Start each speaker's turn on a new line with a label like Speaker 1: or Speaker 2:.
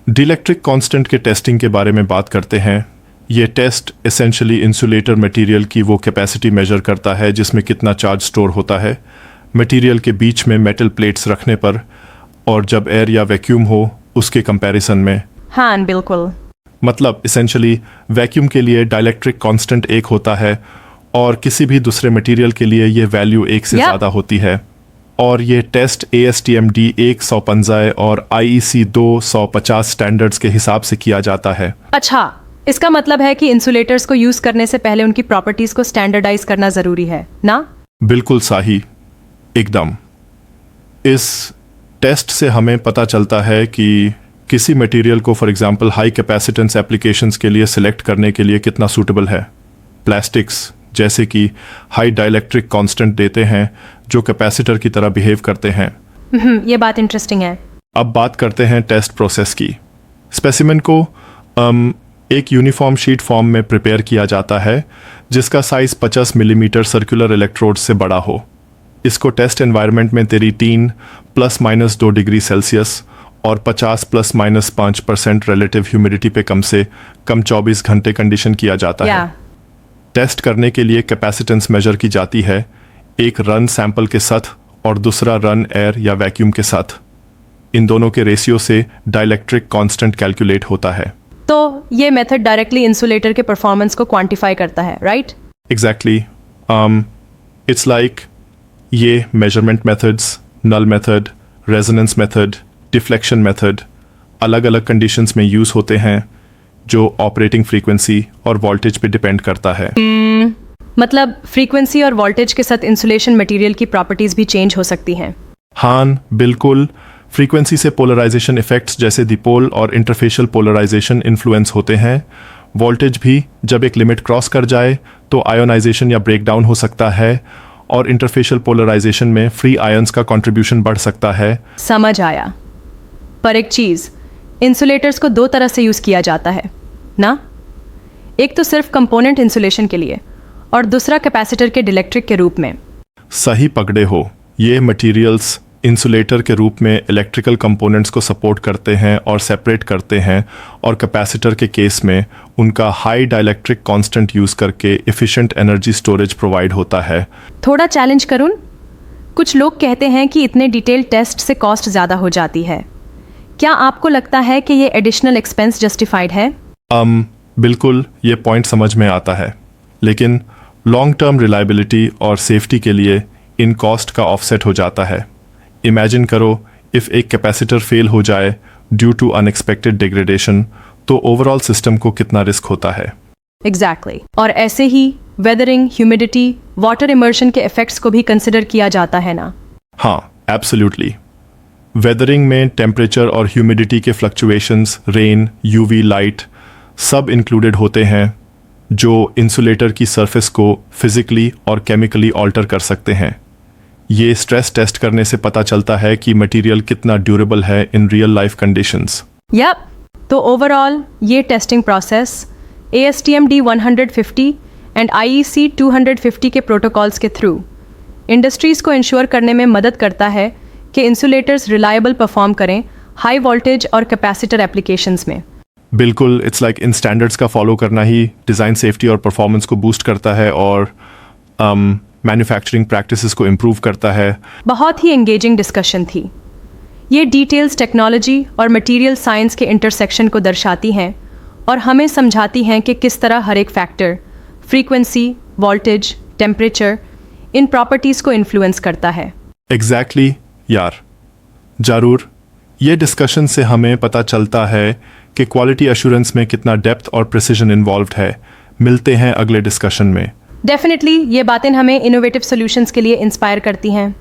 Speaker 1: Dielectric constant के testing के बारे में बात करते हैं। ये टेस्ट एसेंशियली इंसुलेटर मटेरियल की वो कैपेसिटी मेजर करता है जिसमें कितना चार्ज स्टोर होता है मटेरियल के बीच में मेटल प्लेट्स रखने पर, और जब एयर या वैक्यूम हो उसके कंपैरिजन में।
Speaker 2: हाँ बिल्कुल।
Speaker 1: मतलब एसेंशियली वैक्यूम के लिए डाइलेक्ट्रिक कांस्टेंट 1 होता है और किसी भी दूसरे मटेरियल के लिए ये वैल्यू 1 से ज़्यादा होती है। और ये टेस्ट ASTM D115 और IEC 250 स्टैंडर्ड्स के हिसाब से किया जाता है।
Speaker 2: अच्छा, इसका मतलब है कि इंसुलेटर्स को यूज करने से पहले उनकी प्रॉपर्टीज को स्टैंडर्डाइज करना जरूरी है ना?
Speaker 1: बिल्कुल सही, एकदम। इस टेस्ट से हमें पता चलता है कि किसी मटेरियल को for example high capacitance applications के लिए सिलेक्ट करने के लिए कितना सूटेबल है। प्लास्टिक्स जैसे कि हाई डाइलेक्ट्रिक कांस्टेंट देते हैं जो कैपेसिटर की तरह बिहेव करते हैं।
Speaker 2: ये बात इंटरेस्टिंग है।
Speaker 1: अब बात करते हैं टेस्ट प्रोसेस की। स्पेसिमेन को एक यूनिफॉर्म शीट फॉर्म में प्रिपेयर किया जाता है जिसका साइज 50 मिलीमीटर सर्कुलर इलेक्ट्रोड से बड़ा हो। इसको टेस्ट एनवायरनमेंट में 13 ±2 डिग्री सेल्सियस और 50 ±5% रिलेटिव ह्यूमिडिटी पे कम से कम 24 घंटे कंडीशन किया जाता है। टेस्ट करने के लिए कैपेसिटेंस मेजर की जाती है, एक रन सैंपल के साथ और दूसरा रन एयर या वैक्यूम के साथ। इन दोनों के रेशियो से डाइलेक्ट्रिक कांस्टेंट कैलकुलेट होता है।
Speaker 2: तो ये मेथड डायरेक्टली इंसुलेटर के परफॉर्मेंस को क्वांटिफाई करता है, राइट?
Speaker 1: एग्जैक्टली। इट्स लाइक ये measurement methods, null method, resonance method, deflection method अलग अलग कंडीशंस में यूज होते हैं जो ऑपरेटिंग फ्रीक्वेंसी और वोल्टेज पे डिपेंड करता है।
Speaker 2: मतलब फ्रीक्वेंसी और वोल्टेज के साथ इंसुलेशन मटेरियल की प्रॉपर्टीज भी चेंज हो सकती हैं।
Speaker 1: हाँ बिल्कुल। फ्रीक्वेंसी से पोलराइजेशन इफेक्ट्स जैसे डिपोल और इंटरफेशियल पोलराइजेशन इन्फ्लुएंस होते हैं। वोल्टेज भी जब एक लिमिट क्रॉस कर जाए तो आयोनाइजेशन या ब्रेकडाउन हो सकता है और इंटरफेशियल पोलराइजेशन में फ्री आयंस का कंट्रीब्यूशन बढ़ सकता है।
Speaker 2: समझ आया। पर एक चीज, इंसुलेटर्स को 2 तरह से यूज किया जाता है ना? एक तो सिर्फ कंपोनेंट इंसुलेशन के लिए और दूसरा कैपेसिटर के डिइलेक्ट्रिक के रूप में।
Speaker 1: सही पकड़े हो। ये मटेरियल्स इंसुलेटर के रूप में इलेक्ट्रिकल कंपोनेंट्स को सपोर्ट करते हैं और सेपरेट करते हैं, और कैपेसिटर के केस में उनका हाई डाइलेक्ट्रिक कांस्टेंट यूज करके एफिशिएंट एनर्जी स्टोरेज प्रोवाइड होता है।
Speaker 2: थोड़ा चैलेंज करूं? कुछ लोग कहते हैं कि इतने डिटेल टेस्ट से कॉस्ट ज़्यादा हो जाती है। क्या आपको लगता है कि ये एडिशनल एक्सपेंस जस्टिफाइड है?
Speaker 1: बिल्कुल, ये पॉइंट समझ में आता है, लेकिन लॉन्ग टर्म रिलायबिलिटी और सेफ्टी के लिए इन कॉस्ट का ऑफसेट हो जाता है। इमेजिन करो इफ़ एक कैपेसिटर फेल हो जाए ड्यू टू अनएक्सपेक्टेड डिग्रेडेशन, तो ओवरऑल सिस्टम को कितना रिस्क होता है।
Speaker 2: एग्जैक्टली। और ऐसे ही वेदरिंग, ह्यूमिडिटी, वाटर इमर्शन के इफेक्ट्स को भी कंसिडर किया जाता है ना?
Speaker 1: हाँ एब्सोल्युटली। वेदरिंग में टेम्परेचर और ह्यूमिडिटी के फ्लक्चुएशंस, रेन, यूवी लाइट सब इंक्लूडेड होते हैं जो इंसुलेटर की सरफेस को फिजिकली और केमिकली ऑल्टर कर सकते हैं। ये स्ट्रेस टेस्ट करने से पता चलता है कि मटेरियल कितना ड्यूरेबल है in real life conditions.
Speaker 2: Yup. तो ओवरऑल ये testing process ASTM D150 and IEC 250 के प्रोटोकॉल्स के थ्रू इंडस्ट्रीज को इंश्योर करने में मदद करता है कि इंसुलेटर्स रिलायबल परफॉर्म करें हाई वोल्टेज और कैपेसिटर एप्लीकेशंस में।
Speaker 1: बिल्कुल, इट्स लाइक इन स्टैंडर्ड्स का फॉलो करना ही डिज़ाइन सेफ्टी और परफॉर्मेंस को बूस्ट करता है और मैन्युफैक्चरिंग प्रैक्टिसेस को इम्प्रूव करता है।
Speaker 2: बहुत ही एंगेजिंग डिस्कशन थी। ये डिटेल्स टेक्नोलॉजी और मटेरियल साइंस के इंटरसेक्शन को दर्शाती हैं और हमें समझाती हैं कि किस तरह हर एक फैक्टर, फ्रीक्वेंसी, वोल्टेज, टेम्परेचर, इन प्रॉपर्टीज़ को इन्फ्लुएंस करता है।
Speaker 1: एग्जैक्टली यार, जरूर। ये डिस्कशन से हमें पता चलता है कि क्वालिटी एश्योरेंस में कितना डेप्थ और प्रिसिजन इन्वॉल्व्ड है। मिलते हैं अगले डिस्कशन में।
Speaker 2: डेफिनेटली ये बातें हमें इनोवेटिव सॉल्यूशंस के लिए इंस्पायर करती हैं।